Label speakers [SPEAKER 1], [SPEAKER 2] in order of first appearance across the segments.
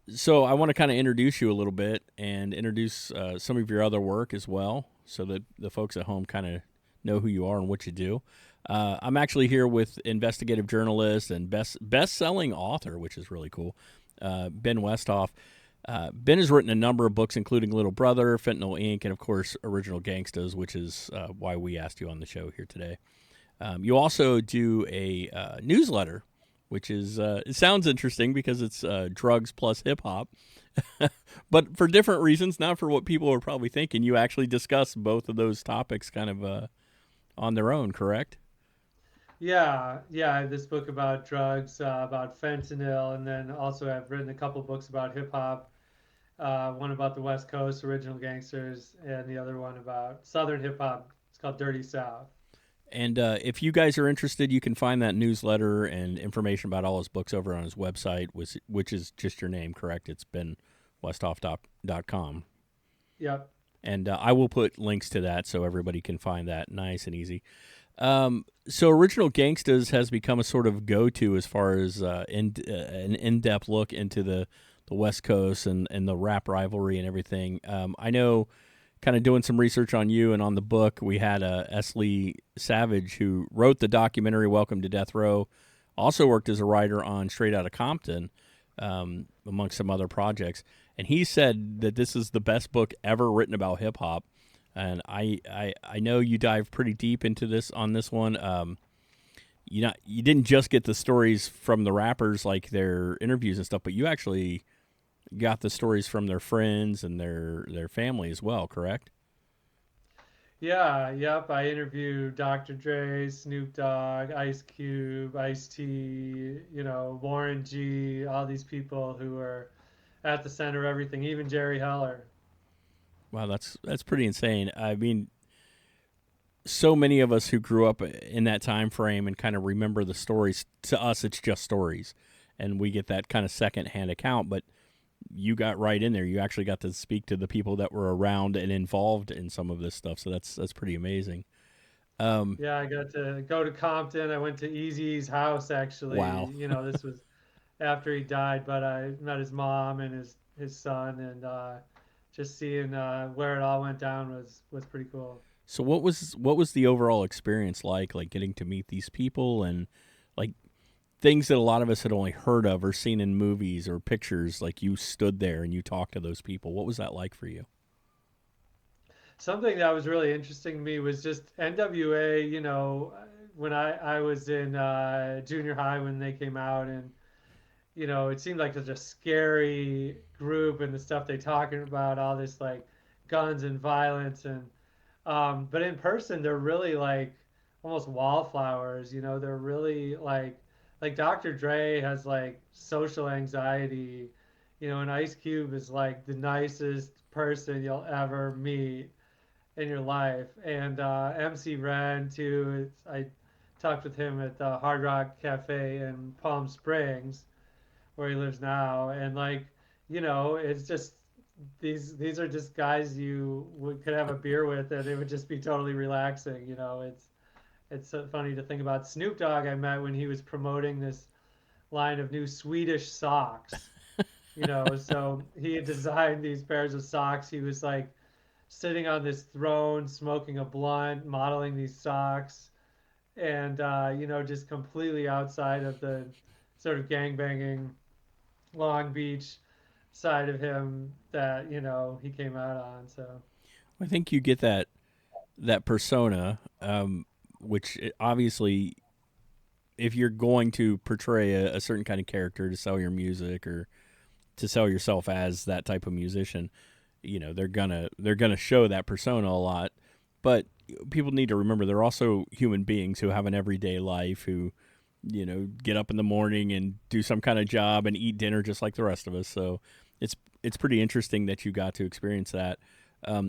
[SPEAKER 1] So I want to kind of introduce you a little bit and introduce some of your other work as well, so that the folks at home kind of know who you are and what you do. I'm actually here with investigative journalist and best-selling author, which is really cool, Ben Westhoff. Ben has written a number of books, including Little Brother, Fentanyl Inc., and of course, Original Gangstas, which is why we asked you on the show here today. You also do a newsletter, which is it sounds interesting because it's drugs plus hip hop, but for different reasons, not for what people are probably thinking. You actually discuss both of those topics kind of on their own, correct?
[SPEAKER 2] Yeah, yeah. I have this book about drugs, about fentanyl, and then also I've written a couple books about hip hop. One about the West Coast, original gangsters, and the other one about Southern hip hop. It's called Dirty South.
[SPEAKER 1] And if you guys are interested, you can find that newsletter and information about all his books over on his website, which is just your name, correct? It's benwesthoff.com.
[SPEAKER 2] Yep.
[SPEAKER 1] And I will put links to that so everybody can find that nice and easy. So Original Gangstas has become a sort of go-to as far as an in-depth look into the West Coast and the rap rivalry and everything. I know, kind of doing some research on you and on the book, we had S. Lee Savage, who wrote the documentary Welcome to Death Row, also worked as a writer on Straight Outta Compton, amongst some other projects. And he said that this is the best book ever written about hip hop. And I know you dive pretty deep into this on this one. You didn't just get the stories from the rappers, like their interviews and stuff, but you actually got the stories from their friends and their family as well, correct?
[SPEAKER 2] Yeah, yep. I interviewed Dr. Dre, Snoop Dogg, Ice Cube, Ice T, Warren G, all these people who are at the center of everything, even Jerry Heller.
[SPEAKER 1] Wow, that's pretty insane. I mean, so many of us who grew up in that time frame and kind of remember the stories, to us it's just stories, and we get that kind of secondhand account. But you got right in there. You actually got to speak to the people that were around and involved in some of this stuff. So that's pretty amazing. Um,
[SPEAKER 2] Yeah, I got to go to Compton. I went to Eazy's house actually.
[SPEAKER 1] wow.
[SPEAKER 2] This was after he died, but I met his mom and his son, and just seeing where it all went down was pretty cool.
[SPEAKER 1] So what was the overall experience like getting to meet these people and like things that a lot of us had only heard of or seen in movies or pictures, like you stood there and you talked to those people. What was that like for you?
[SPEAKER 2] Something that was really interesting to me was just NWA. When I was in junior high when they came out, and it seemed like such a scary group and the stuff they talking about, all this like guns and violence and but in person they're really like almost wallflowers. They're really like Dr. Dre has like social anxiety, and Ice Cube is like the nicest person you'll ever meet in your life. And MC Ren too. I talked with him at the Hard Rock Cafe in Palm Springs, where he lives now, and like, it's just these are just guys could have a beer with, and it would just be totally relaxing. It's so funny to think about. Snoop Dogg I met when he was promoting this line of new Swedish socks. So he had designed these pairs of socks. He was like sitting on this throne, smoking a blunt, modeling these socks, and just completely outside of the sort of gangbanging Long Beach side of him that he came out on. So
[SPEAKER 1] I think you get that persona, which obviously, if you're going to portray a certain kind of character to sell your music or to sell yourself as that type of musician, they're gonna show that persona a lot. But people need to remember they're also human beings who have an everyday life, who get up in the morning and do some kind of job and eat dinner just like the rest of us. So it's pretty interesting that you got to experience that.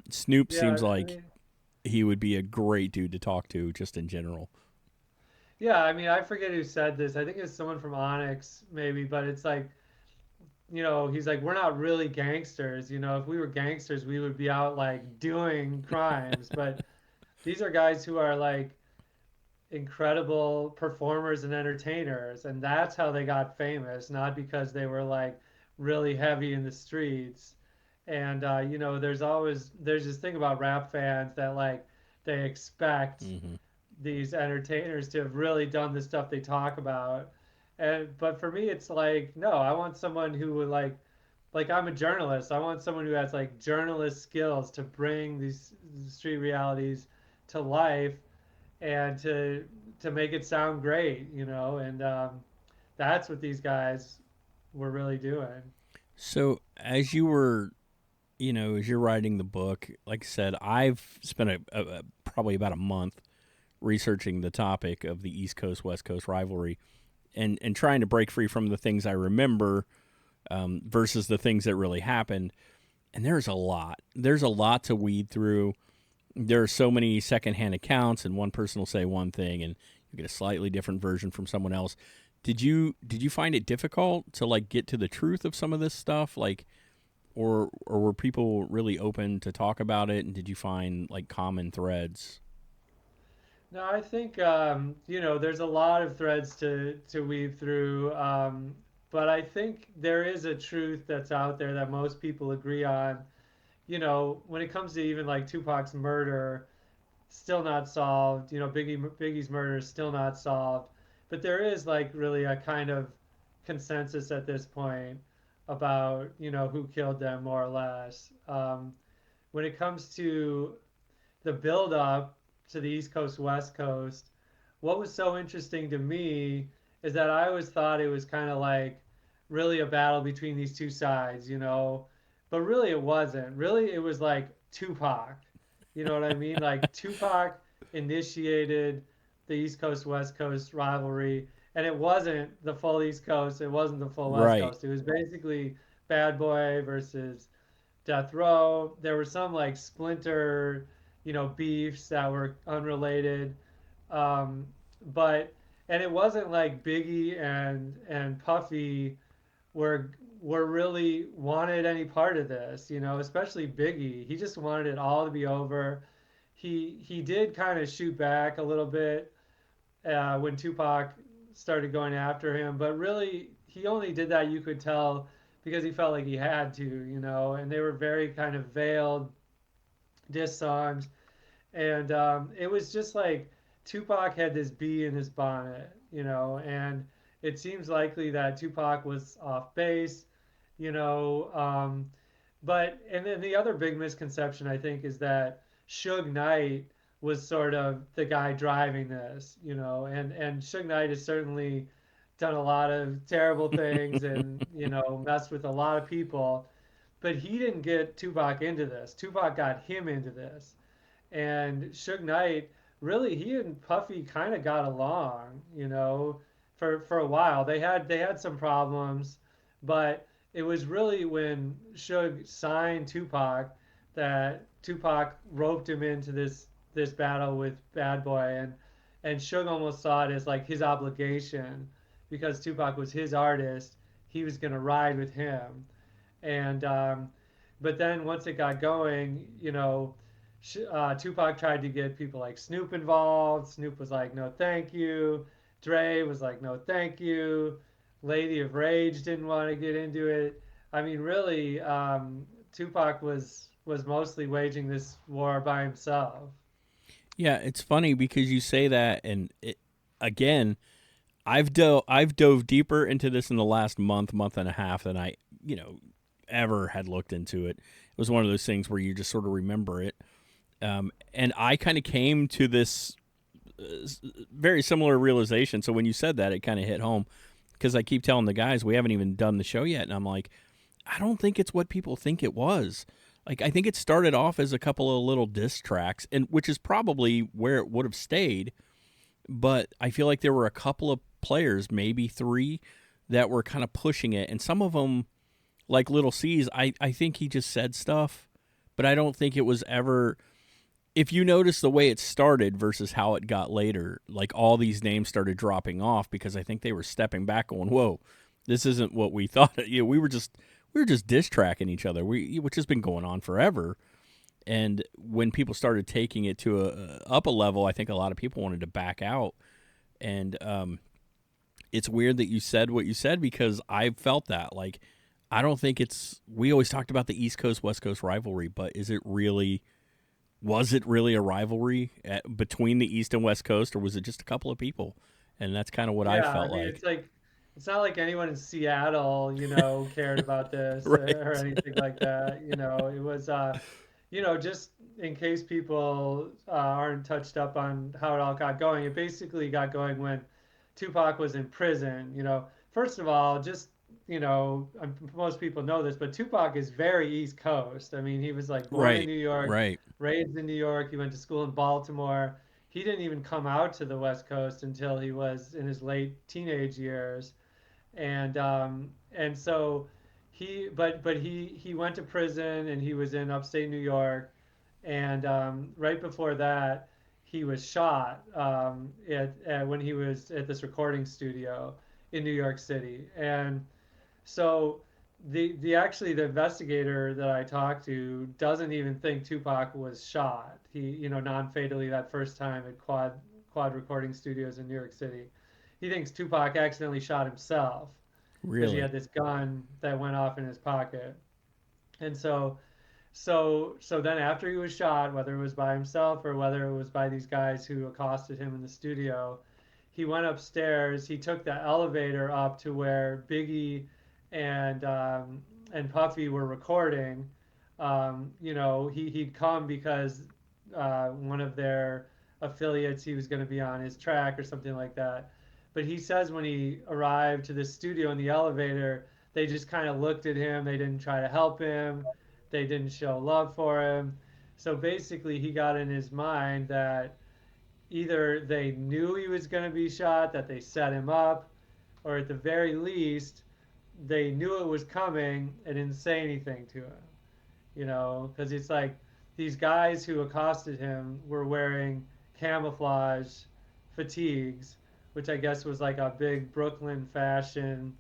[SPEAKER 1] Snoop
[SPEAKER 2] yeah,
[SPEAKER 1] seems
[SPEAKER 2] I
[SPEAKER 1] like
[SPEAKER 2] mean,
[SPEAKER 1] he would be a great dude to talk to, just in general.
[SPEAKER 2] yeah, I mean, I forget who said this. I think it's someone from Onyx, maybe, but it's like, he's like, we're not really gangsters. If we were gangsters, we would be out like doing crimes. But these are guys who are like incredible performers and entertainers, and that's how they got famous, not because they were like really heavy in the streets. And you know, there's this thing about rap fans that like they expect
[SPEAKER 1] Hmm.
[SPEAKER 2] these entertainers to have really done the stuff they talk about. And but for me, it's like no, I want someone who would like I'm a journalist. I want someone who has like journalist skills to bring these street realities to life and to make it sound great, you know. And that's what these guys were really doing.
[SPEAKER 1] So as you were, as you're writing the book, like I said, I've spent probably about a month researching the topic of the East Coast West Coast rivalry, and trying to break free from the things I remember, versus the things that really happened. And there's a lot. There's a lot to weed through. There are so many secondhand accounts, and one person will say one thing, and you get a slightly different version from someone else. Did you find it difficult to like get to the truth of some of this stuff, like, or were people really open to talk about it, and did you find like common threads?
[SPEAKER 2] No, I think you know there's a lot of threads to weave through, but I think there is a truth that's out there that most people agree on. You know, when it comes to even like Tupac's murder, still not solved. You know, Biggie's murder is still not solved, but there is like really a kind of consensus at this point about you know who killed them more or less. When it comes to the build up to the East Coast West Coast, what was so interesting to me is that I always thought it was kind of like really a battle between these two sides, you know, but really it wasn't. Really, it was like Tupac. You know what I mean? Like Tupac initiated the East Coast West Coast rivalry, and it wasn't the full East Coast. It wasn't the full West
[SPEAKER 1] Right.
[SPEAKER 2] Coast. It was basically Bad Boy versus Death Row. There were some like splinter, you know, beefs that were unrelated, um, but and it wasn't like Biggie and Puffy were were really wanted any part of this, you know, especially Biggie. He just wanted it all to be over. He did kind of shoot back a little bit when Tupac started going after him, but really he only did that you could tell because he felt like he had to, you know, and they were very kind of veiled diss songs, and it was just like Tupac had this bee in his bonnet, you know, and it seems likely that Tupac was off base, you know, but and then the other big misconception I think is that Suge Knight was sort of the guy driving this, you know, and Suge Knight has certainly done a lot of terrible things and you know messed with a lot of people, but he didn't get Tupac into this. Tupac got him into this, and Suge Knight really he and Puffy kind of got along, you know, for a while. They had some problems, but it was really when Suge signed Tupac that Tupac roped him into this battle with Bad Boy, and Suge almost saw it as like his obligation because Tupac was his artist. He was gonna ride with him, and but then once it got going, you know, Tupac tried to get people like Snoop involved. Snoop was like, no, thank you. Dre was like, no, thank you. Lady of Rage didn't want to get into it. I mean, really, Tupac was mostly waging this war by himself.
[SPEAKER 1] Yeah, it's funny because you say that, and again, I've dove deeper into this in the last month and a half than I ever had looked into it. It was one of those things where you just sort of remember it, and I kind of came to this very similar realization. So when you said that, it kind of hit home because I keep telling the guys we haven't even done the show yet, and I'm like, I don't think it's what people think it was. Like I think it started off as a couple of little diss tracks, and which is probably where it would have stayed. But I feel like there were a couple of players, maybe three, that were kind of pushing it, and some of them, like Little C's, I think he just said stuff, but I don't think it was ever. If you notice the way it started versus how it got later, like all these names started dropping off because I think they were stepping back, going, "Whoa, this isn't what we thought." We were just diss tracking each other, which has been going on forever. And when people started taking it to up a level, I think a lot of people wanted to back out. And it's weird that you said what you said because I felt that. Like I don't think it's. We always talked about the East Coast West Coast rivalry, but is it really? Was it really a rivalry between the East and West Coast, or was it just a couple of people? And that's kind of what I
[SPEAKER 2] Yeah, I
[SPEAKER 1] felt
[SPEAKER 2] mean,
[SPEAKER 1] like.
[SPEAKER 2] it's not like anyone in Seattle, cared about this or
[SPEAKER 1] Right.
[SPEAKER 2] anything like that. It was, just in case people aren't touched up on how it all got going. It basically got going when Tupac was in prison. First of all, just most people know this, but Tupac is very East Coast. I mean, he was like born in
[SPEAKER 1] Right.
[SPEAKER 2] New York,
[SPEAKER 1] Right.
[SPEAKER 2] raised in New York. He went to school in Baltimore. He didn't even come out to the West Coast until he was in his late teenage years, and so he went to prison and he was in upstate New York, and right before that, he was shot when he was at this recording studio in New York City, and so the investigator that I talked to doesn't even think Tupac was shot. He, non-fatally that first time at Quad Recording Studios in New York City. He thinks Tupac accidentally shot himself because he
[SPEAKER 1] Really.
[SPEAKER 2] had this gun that went off in his pocket. And so then after he was shot, whether it was by himself or whether it was by these guys who accosted him in the studio, he went upstairs. He took the elevator up to where Biggie and um, and Puffy were recording. He'd come because one of their affiliates, he was going to be on his track or something like that. But he says when he arrived to the studio in the elevator, they just kind of looked at him. They didn't try to help him. They didn't show love for him. So basically, he got in his mind that either they knew he was going to be shot, that they set him up, or at the very least, they knew it was coming and didn't say anything to him. Because it's like these guys who accosted him were wearing camouflage fatigues, which I guess was like a big Brooklyn fashion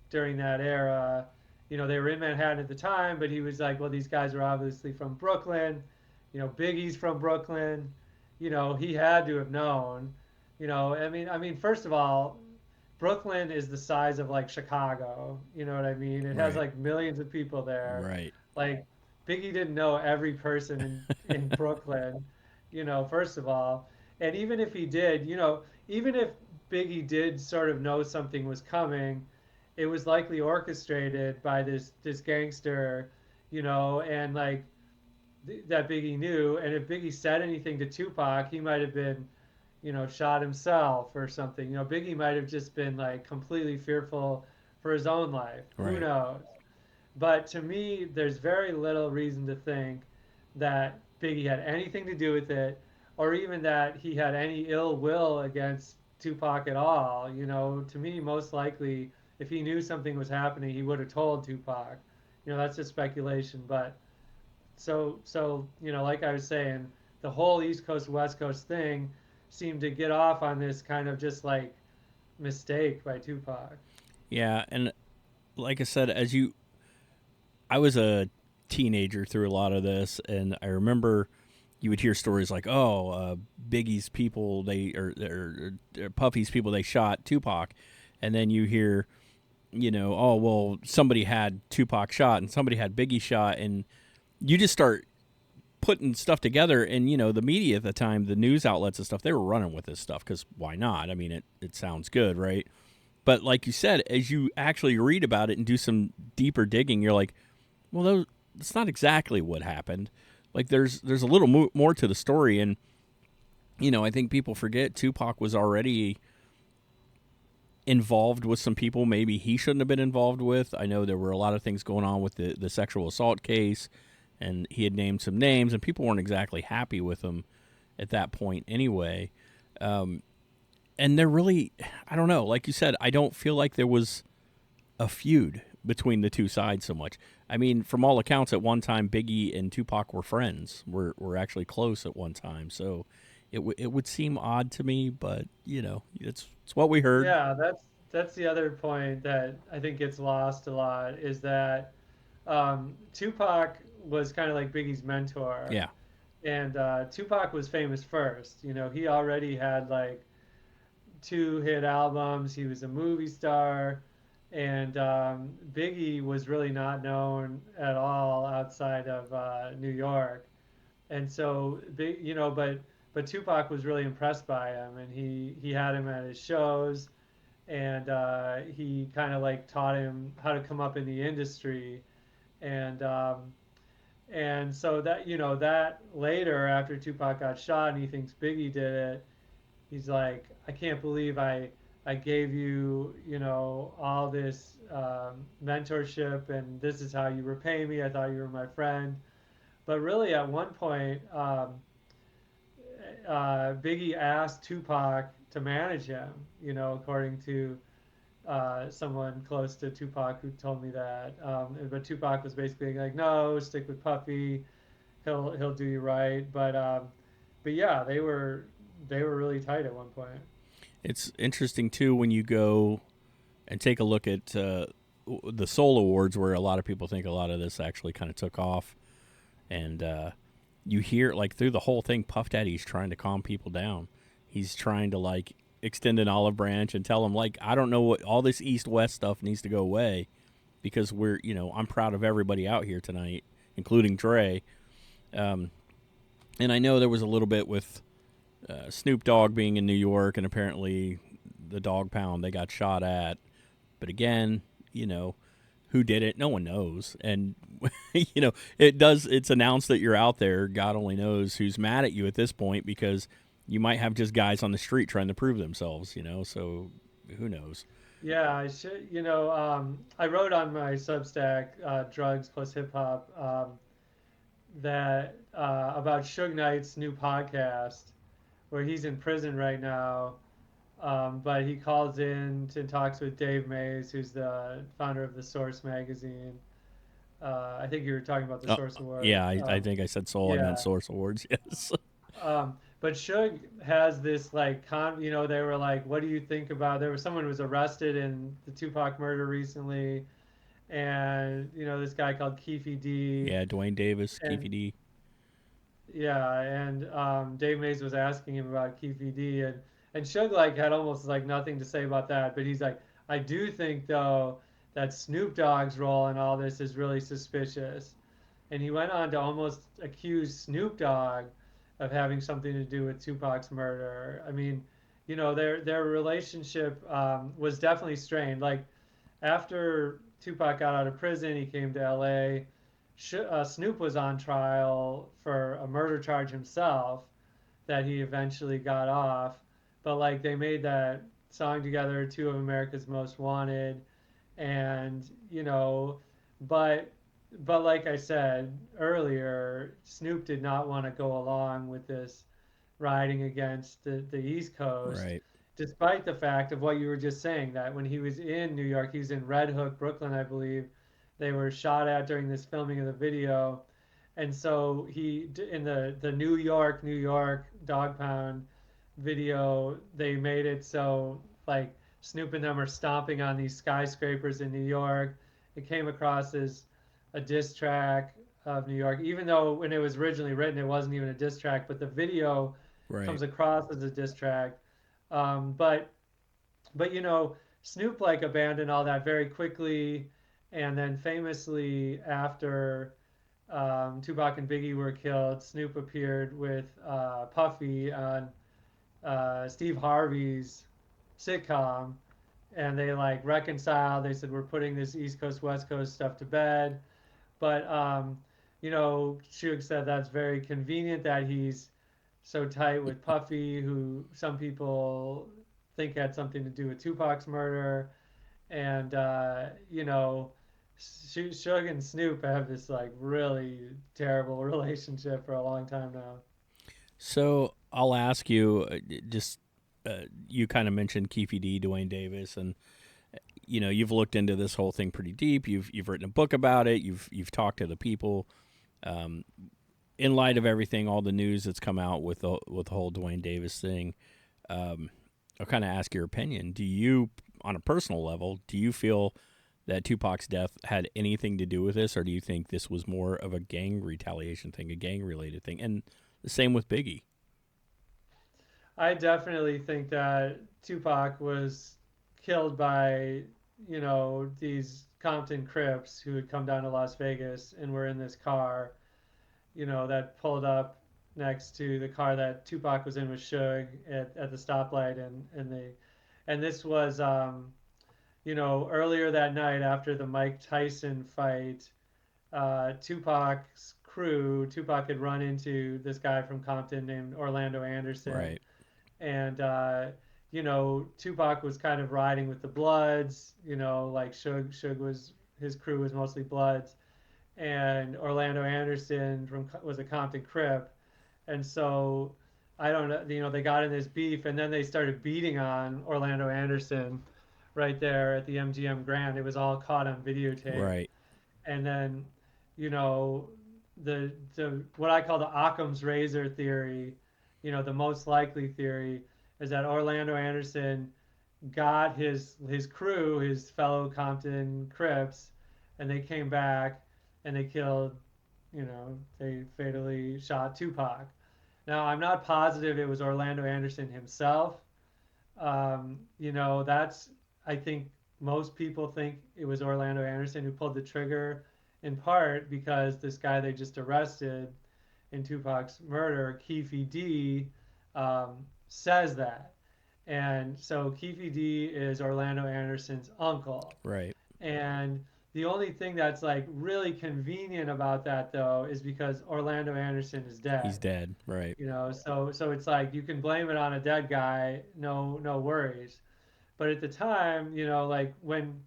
[SPEAKER 2] during that era. They were in Manhattan at the time, but he was like, well, these guys are obviously from Brooklyn. Biggie's from Brooklyn. He had to have known. I mean, first of all, Brooklyn is the size of like Chicago. You know what I mean? It has
[SPEAKER 1] Right.
[SPEAKER 2] like millions of people there.
[SPEAKER 1] Right.
[SPEAKER 2] Like Biggie didn't know every person in Brooklyn, first of all. And even if he did, even if Biggie did sort of know something was coming, it was likely orchestrated by this gangster, and like that Biggie knew. And if Biggie said anything to Tupac, he might have been, shot himself or something. Biggie might have just been like completely fearful for his own life. Who
[SPEAKER 1] Right.
[SPEAKER 2] knows? But to me, there's very little reason to think that Biggie had anything to do with it, or even that he had any ill will against Tupac at all. To me, most likely, if he knew something was happening, he would have told Tupac. That's just speculation. But like I was saying, the whole East Coast West Coast thing seemed to get off on this kind of just like mistake by Tupac.
[SPEAKER 1] Yeah, and like I said, I was a teenager through a lot of this, and I remember you would hear stories like, "Oh, Biggie's people, or Puffy's people, they shot Tupac," and then you hear, "Oh, well, somebody had Tupac shot and somebody had Biggie shot," and you just start putting stuff together. And the media at the time, the news outlets and stuff, they were running with this stuff because why not? I mean, it sounds good, right? But like you said, as you actually read about it and do some deeper digging, you're like, well, that's not exactly what happened. Like there's a little more to the story, and I think people forget Tupac was already involved with some people maybe he shouldn't have been involved with. I know there were a lot of things going on with the sexual assault case, and he had named some names, and people weren't exactly happy with him at that point anyway. And they're really, I don't know, like you said, I don't feel like there was a feud between the two sides so much. I mean, from all accounts, at one time, Biggie and Tupac were friends. Were actually close at one time. So it would seem odd to me, but it's what we heard.
[SPEAKER 2] Yeah, that's the other point that I think gets lost a lot is that Tupac was kind of like Biggie's mentor,
[SPEAKER 1] Yeah.
[SPEAKER 2] and Tupac was famous first. He already had like two hit albums. He was a movie star, and Biggie was really not known at all outside of New York, and so big, but Tupac was really impressed by him, and he had him at his shows, and he kind of like taught him how to come up in the industry, and so that that later after Tupac got shot and he thinks Biggie did it, he's like, I can't believe I gave you all this mentorship and this is how you repay me. I thought you were my friend, but really at one point Biggie asked Tupac to manage him. According to someone close to Tupac who told me that. But Tupac was basically like, no, stick with Puffy. He'll do you right. But yeah, they were really tight at one point.
[SPEAKER 1] It's interesting too when you go and take a look at the Soul Awards, where a lot of people think a lot of this actually kind of took off, and you hear like through the whole thing, Puff Daddy's trying to calm people down. He's trying to like extend an olive branch and tell them like, I don't know what all this East West stuff needs to go away because I'm proud of everybody out here tonight, including Dre. Um, and I know there was a little bit with Snoop Dogg being in New York and apparently the dog pound they got shot at. But again, who did it? No one knows. And it's announced that you're out there. God only knows who's mad at you at this point because you might have just guys on the street trying to prove themselves, so who knows?
[SPEAKER 2] Yeah, I should. I wrote on my Substack, Drugs Plus Hip Hop, that about Suge Knight's new podcast, where he's in prison right now. But he calls in to talks with Dave Mays, who's the founder of the Source magazine. I think you were talking about the
[SPEAKER 1] Uh,
[SPEAKER 2] Source
[SPEAKER 1] yeah,
[SPEAKER 2] Award.
[SPEAKER 1] I think I said Soul. I meant
[SPEAKER 2] Yeah.
[SPEAKER 1] Source Awards. Yes.
[SPEAKER 2] But Suge has this like they were like, what do you think about? There was someone who was arrested in the Tupac murder recently, and this guy called Keefe D,
[SPEAKER 1] Yeah, Dwayne Davis, Keefe
[SPEAKER 2] and
[SPEAKER 1] D.
[SPEAKER 2] yeah, and Dave Mays was asking him about Keefe D, and Suge like had almost like nothing to say about that, but he's like, I do think though that Snoop Dogg's role in all this is really suspicious, and he went on to almost accuse Snoop Dogg of having something to do with Tupac's murder. I mean, their relationship was definitely strained. Like after Tupac got out of prison, he came to L.A. Snoop was on trial for a murder charge himself that he eventually got off. But like they made that song together, Two of America's Most Wanted, and but like I said earlier, Snoop did not want to go along with this riding against the East Coast,
[SPEAKER 1] Right.
[SPEAKER 2] despite the fact of what you were just saying, that when he was in New York, he was in Red Hook, Brooklyn, I believe. They were shot at during this filming of the video, and so he in the New York Dog Pound video, they made it so like Snoop and them are stomping on these skyscrapers in New York. It came across as a diss track of New York, even though when it was originally written, it wasn't even a diss track. But the video
[SPEAKER 1] Right.
[SPEAKER 2] comes across as a diss track. But Snoop like abandoned all that very quickly, and then famously after Tupac and Biggie were killed, Snoop appeared with Puffy on Steve Harvey's sitcom, and they like reconciled. They said we're putting this East Coast West Coast stuff to bed. But Suge said that's very convenient that he's so tight with Puffy, who some people think had something to do with Tupac's murder, and Suge and Snoop have this like really terrible relationship for a long time now.
[SPEAKER 1] So I'll ask you, just you kind of mentioned Keefe D, Dwayne Davis, and you've looked into this whole thing pretty deep. You've written a book about it. You've talked to the people. Um, in light of everything, all the news that's come out with the whole Dwayne Davis thing, um, I'll kind of ask your opinion. Do you, on a personal level, do you feel that Tupac's death had anything to do with this, or do you think this was more of a gang retaliation thing, a gang related thing? And the same with Biggie.
[SPEAKER 2] I definitely think that Tupac was killed by, these Compton Crips who had come down to Las Vegas and were in this car, that pulled up next to the car that Tupac was in with Suge at the stoplight, and this was, earlier that night after the Mike Tyson fight, Tupac had run into this guy from Compton named Orlando Anderson,
[SPEAKER 1] Right.
[SPEAKER 2] and Tupac was kind of riding with the Bloods, like Suge was his crew was mostly Bloods, and Orlando Anderson was a Compton Crip, and so I don't know, they got in this beef, and then they started beating on Orlando Anderson right there at the MGM Grand. It was all caught on videotape,
[SPEAKER 1] Right.
[SPEAKER 2] and then you know the what I call the Occam's razor theory, the most likely theory is that Orlando Anderson got his crew, his fellow Compton Crips, and they came back and they killed, they fatally shot Tupac. Now I'm not positive it was Orlando Anderson himself. That's, I think most people think it was Orlando Anderson who pulled the trigger, in part because this guy they just arrested in Tupac's murder, Keefe D, says that. And so Keefe D is Orlando Anderson's uncle.
[SPEAKER 1] Right.
[SPEAKER 2] And the only thing that's like really convenient about that though is because Orlando Anderson is
[SPEAKER 1] He's
[SPEAKER 2] dead.
[SPEAKER 1] dead. Right.
[SPEAKER 2] So it's like you can blame it on a dead guy, no worries. But at the time, like when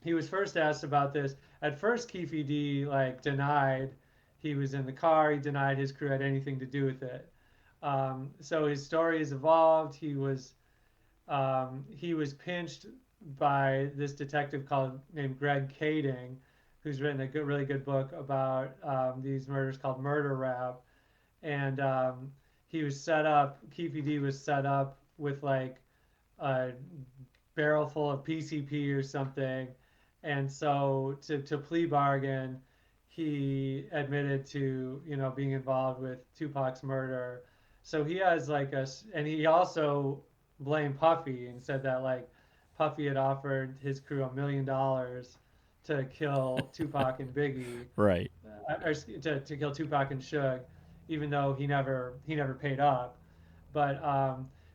[SPEAKER 2] he was first asked about this, at first Keefe D like denied he was in the car. He denied his crew had anything to do with it. So his story has evolved. He was pinched by this detective named Greg Kading, who's written a really good book about these murders called Murder Rap, and he was set up. Keefe D was set up with like a barrel full of PCP or something, and so to plea bargain, he admitted to being involved with Tupac's murder. So he has like and he also blamed Puffy and said that like Puffy had offered his crew $1 million to kill Tupac and Biggie,
[SPEAKER 1] Right.
[SPEAKER 2] or to kill Tupac and Suge, even though he never paid up. But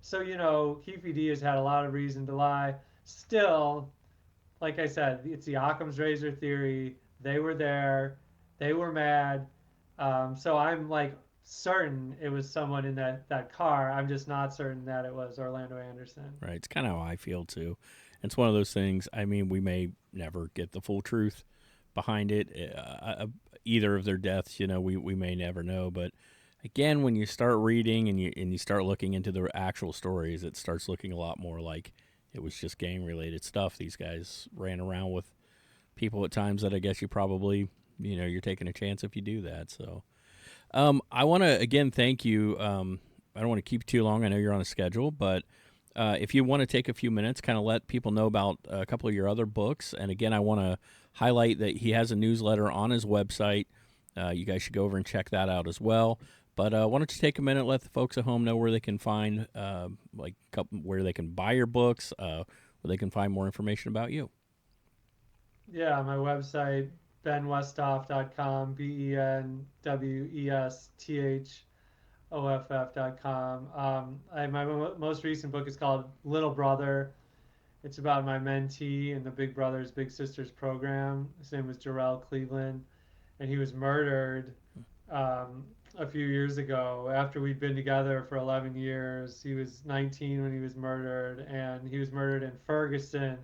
[SPEAKER 2] so Keefe D has had a lot of reason to lie. Still, like I said, it's the Occam's razor theory. They were there, they were mad. So I'm like certain it was someone in that car. I'm just not certain that it was Orlando Anderson.
[SPEAKER 1] Right. It's kind of how I feel too. It's one of those things. I mean, we may never get the full truth behind it. Either of their deaths, we may never know. But again, when you start reading and you start looking into the actual stories, it starts looking a lot more like it was just gang related stuff. These guys ran around with people at times that I guess you probably, you're taking a chance if you do that. So I want to again thank you. I don't want to keep you too long. I know you're on a schedule, but if you want to take a few minutes, kind of let people know about a couple of your other books. And again, I want to highlight that he has a newsletter on his website. You guys should go over and check that out as well. But why don't you take a minute, let the folks at home know where they can find, where they can buy your books, where they can find more information about you.
[SPEAKER 2] Yeah, my website, benwesthoff.com, benwesthoff.com. My most recent book is called Little Brother. It's about my mentee in the Big Brothers Big Sisters program. His name was Jarrell Cleveland, and he was murdered um, a few years ago after we'd been together for 11 years. He was 19 when he was murdered, and he was murdered in Ferguson,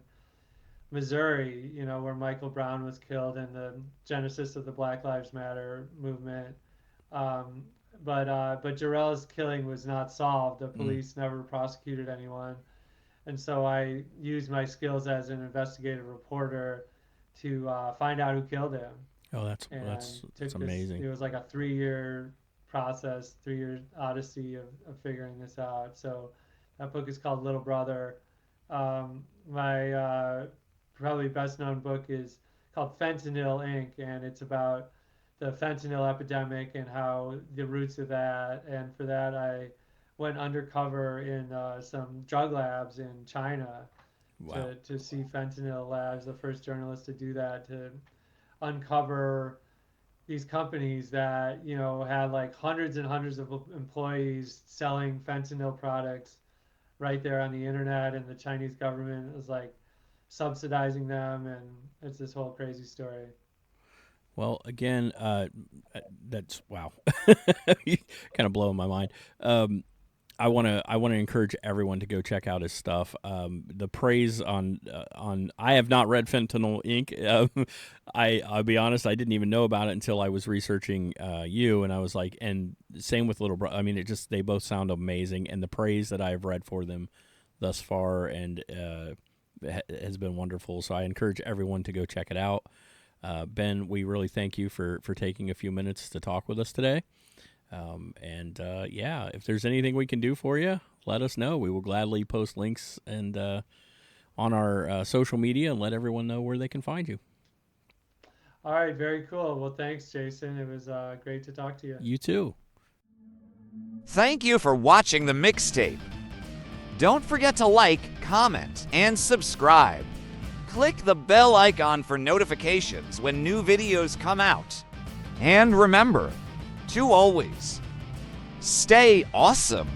[SPEAKER 2] Missouri, where Michael Brown was killed in the genesis of the Black Lives Matter movement. Um, but Jarrell's killing was not solved. The
[SPEAKER 1] Mm.
[SPEAKER 2] police never prosecuted anyone, and so I used my skills as an investigative reporter to find out who killed him,
[SPEAKER 1] Oh, that's
[SPEAKER 2] and
[SPEAKER 1] that's that's
[SPEAKER 2] took this.
[SPEAKER 1] amazing.
[SPEAKER 2] It was like a 3-year process, 3-year odyssey of figuring this out. So that book is called Little Brother. My probably best known book is called Fentanyl Inc., and it's about the fentanyl epidemic and how the roots of that. And for that, I went undercover in some drug labs in China
[SPEAKER 1] Wow.
[SPEAKER 2] to see fentanyl labs, the first journalist to do that, to uncover these companies that had like hundreds and hundreds of employees selling fentanyl products right there on the internet, and the Chinese government was like subsidizing them, and it's this whole crazy story.
[SPEAKER 1] Well, again, that's wow, kind of blowing my mind. I want to encourage everyone to go check out his stuff. The praise on I have not read Fentanyl Inc. I'll be honest, I didn't even know about it until I was researching you, and I was like, and same with Little Brother. I mean, they both sound amazing, and the praise that I've read for them thus far and has been wonderful. So I encourage everyone to go check it out. Ben, we really thank you for taking a few minutes to talk with us today. Yeah, if there's anything we can do for you, let us know. We will gladly post links and on our social media and let everyone know where they can find you.
[SPEAKER 2] All right, very cool. Well, thanks, Jason. It was great to talk to you.
[SPEAKER 1] You too.
[SPEAKER 3] Thank you for watching the mixtape. Don't forget to like, comment, and subscribe. Click the bell icon for notifications when new videos come out. And remember to always stay awesome.